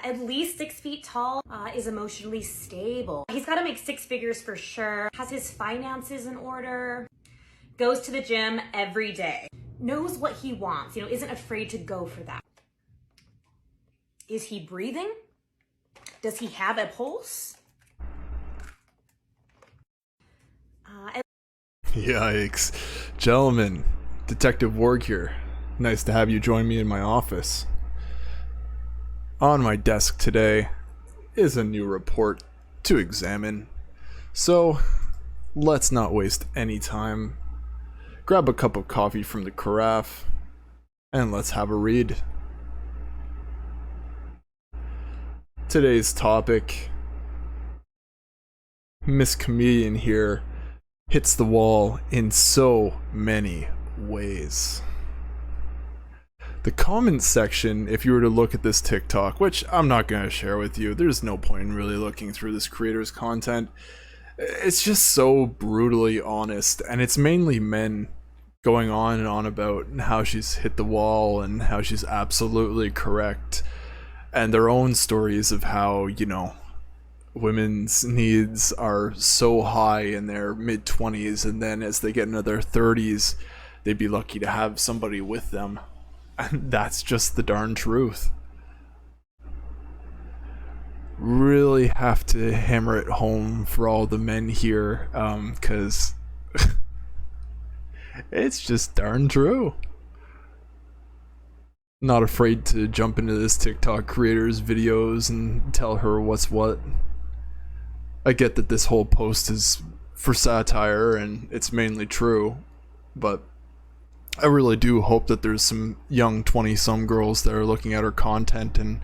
at least 6 feet tall, is emotionally stable. He's got to make 6 figures for sure, has his finances in order, goes to the gym every day, knows what he wants, isn't afraid to go for that. Is he breathing? Does he have a pulse? Yikes. Gentlemen, Detective Warg here. Nice to have you join me in my office. On my desk today is a new report to examine. So, let's not waste any time. Grab a cup of coffee from the carafe, and let's have a read. Today's topic: Miss Comedian here hits the wall in so many ways. The comments section, if you were to look at this TikTok, which I'm not going to share with you, there's no point in really looking through this creator's content. It's just so brutally honest, and it's mainly men going on and on about how she's hit the wall and how she's absolutely correct, and their own stories of how, women's needs are so high in their mid-20s, and then as they get into their 30s, they'd be lucky to have somebody with them. And that's just the darn truth. Really have to hammer it home for all the men here, because it's just darn true. Not afraid to jump into this TikTok creator's videos and tell her what's what. I get that this whole post is for satire and it's mainly true, but I really do hope that there's some young 20-some girls that are looking at her content and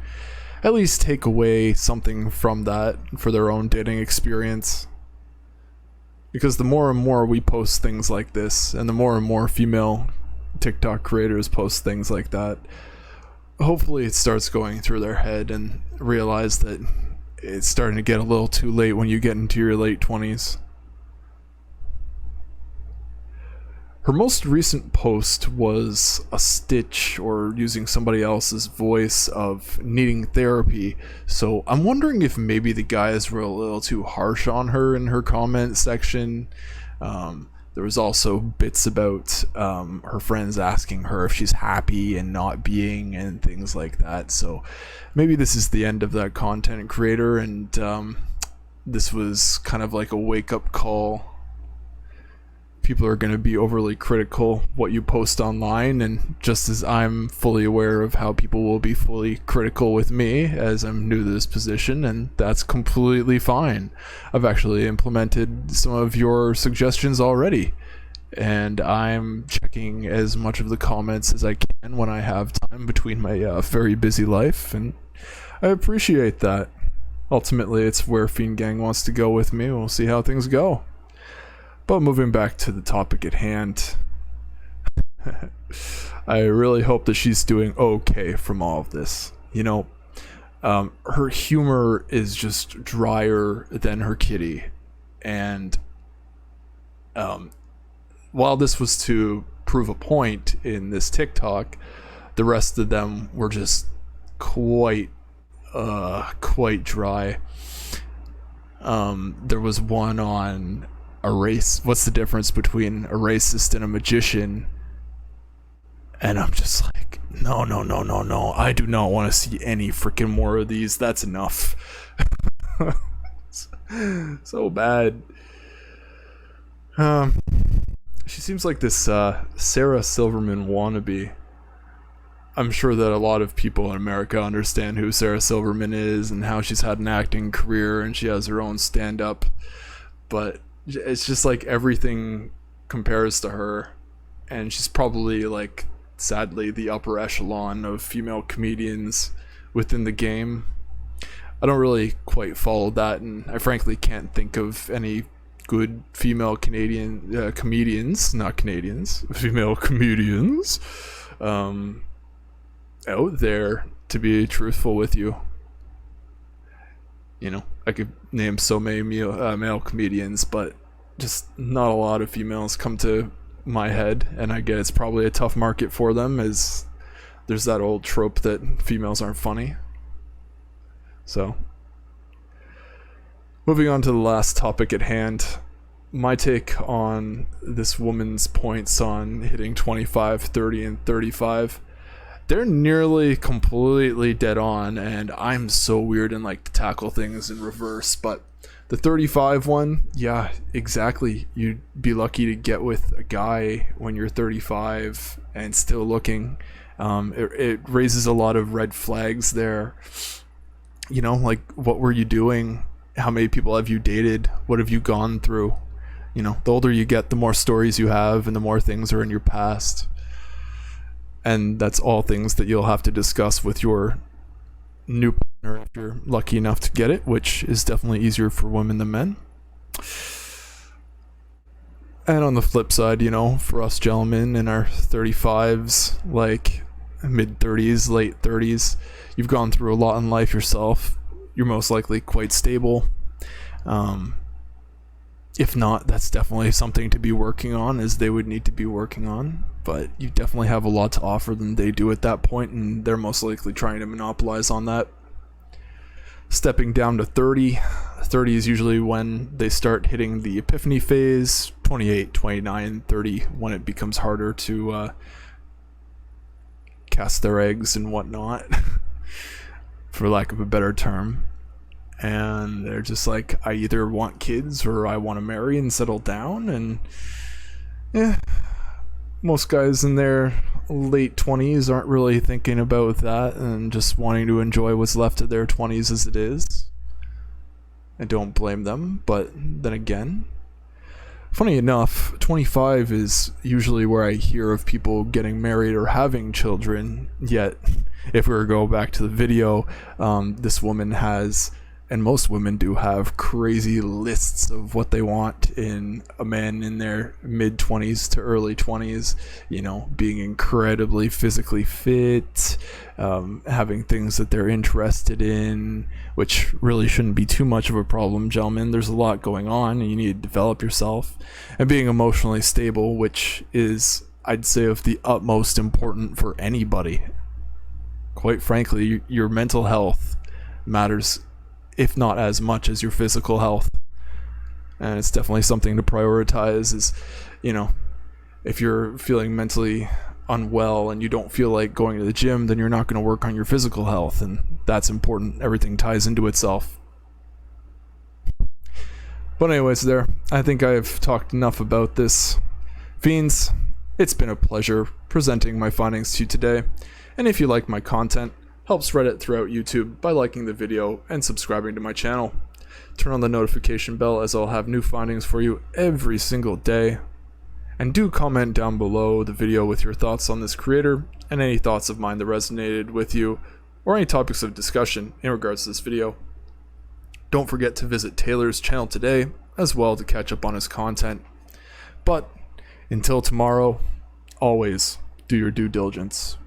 at least take away something from that for their own dating experience. Because the more and more we post things like this, and the more and more female TikTok creators post things like that, hopefully it starts going through their head and realize that it's starting to get a little too late when you get into your late 20s. Her most recent post was a stitch, or using somebody else's voice, of needing therapy. So I'm wondering if maybe the guys were a little too harsh on her in her comment section. There was also bits about her friends asking her if she's happy and not being, and things like that. So maybe this is the end of that content creator, and this was kind of like a wake-up call. People are going to be overly critical what you post online, and just as I'm fully aware of how people will be fully critical with me as I'm new to this position, and that's completely fine. I've actually implemented some of your suggestions already, and I'm checking as much of the comments as I can when I have time between my very busy life, and I appreciate that. Ultimately, it's where Fiend Gang wants to go with me. We'll see how things go. But moving back to the topic at hand, I really hope that she's doing okay from all of this. Her humor is just drier than her kitty. And while this was to prove a point in this TikTok, the rest of them were just quite dry. There was one on a race. What's the difference between a racist and a magician? And I'm just like, no. I do not want to see any freaking more of these. That's enough. So bad. She seems like this Sarah Silverman wannabe. I'm sure that a lot of people in America understand who Sarah Silverman is and how she's had an acting career and she has her own stand-up, but it's just like everything compares to her, and she's probably, like, sadly, the upper echelon of female comedians within the game. I don't really quite follow that, and I frankly can't think of any good female Canadian comedians, not Canadians, female comedians out there, to be truthful with you. I could name so many male comedians, but just not a lot of females come to my head, and I get it's probably a tough market for them, as there's that old trope that females aren't funny. So, moving on to the last topic at hand. My take on this woman's points on hitting 25, 30, and 35. They're nearly completely dead on, and I'm so weird and like to tackle things in reverse, but the 35 one, yeah, exactly. You'd be lucky to get with a guy when you're 35 and still looking. It raises a lot of red flags there. You know, like, what were you doing? How many people have you dated? What have you gone through? You know, the older you get, the more stories you have and the more things are in your past. And that's all things that you'll have to discuss with your new partner if you're lucky enough to get it, which is definitely easier for women than men. And on the flip side, you know, for us gentlemen in our 35s, like mid 30s, late 30s, you've gone through a lot in life yourself. You're most likely quite stable. If not, that's definitely something to be working on, as they would need to be working on. But you definitely have a lot to offer than they do at that point, and they're most likely trying to monopolize on that. Stepping down to 30. 30 is usually when they start hitting the epiphany phase. 28, 29, 30, when it becomes harder to cast their eggs and whatnot, for lack of a better term. And they're just like, I either want kids or I want to marry and settle down. And yeah, most guys in their late 20s aren't really thinking about that and just wanting to enjoy what's left of their 20s as it is. I don't blame them, but then again, funny enough, 25 is usually where I hear of people getting married or having children. Yet, if we were to go back to the video, this woman has, and most women do have, crazy lists of what they want in a man in their mid 20s to early 20s. You know, being incredibly physically fit, having things that they're interested in, which really shouldn't be too much of a problem, gentlemen. There's a lot going on and you need to develop yourself. And being emotionally stable, which is, I'd say, of the utmost important for anybody. Quite frankly, your mental health matters, if not as much as your physical health. And it's definitely something to prioritize. Is, you know, if you're feeling mentally unwell and you don't feel like going to the gym, then you're not going to work on your physical health, and that's important. Everything ties into itself. But anyways, there, I think I've talked enough about this. Fiends, it's been a pleasure presenting my findings to you today. And if you like my content, help spread it throughout YouTube by liking the video and subscribing to my channel. Turn on the notification bell, as I'll have new findings for you every single day. And do comment down below the video with your thoughts on this creator and any thoughts of mine that resonated with you, or any topics of discussion in regards to this video. Don't forget to visit Taylor's channel today as well to catch up on his content. But until tomorrow, always do your due diligence.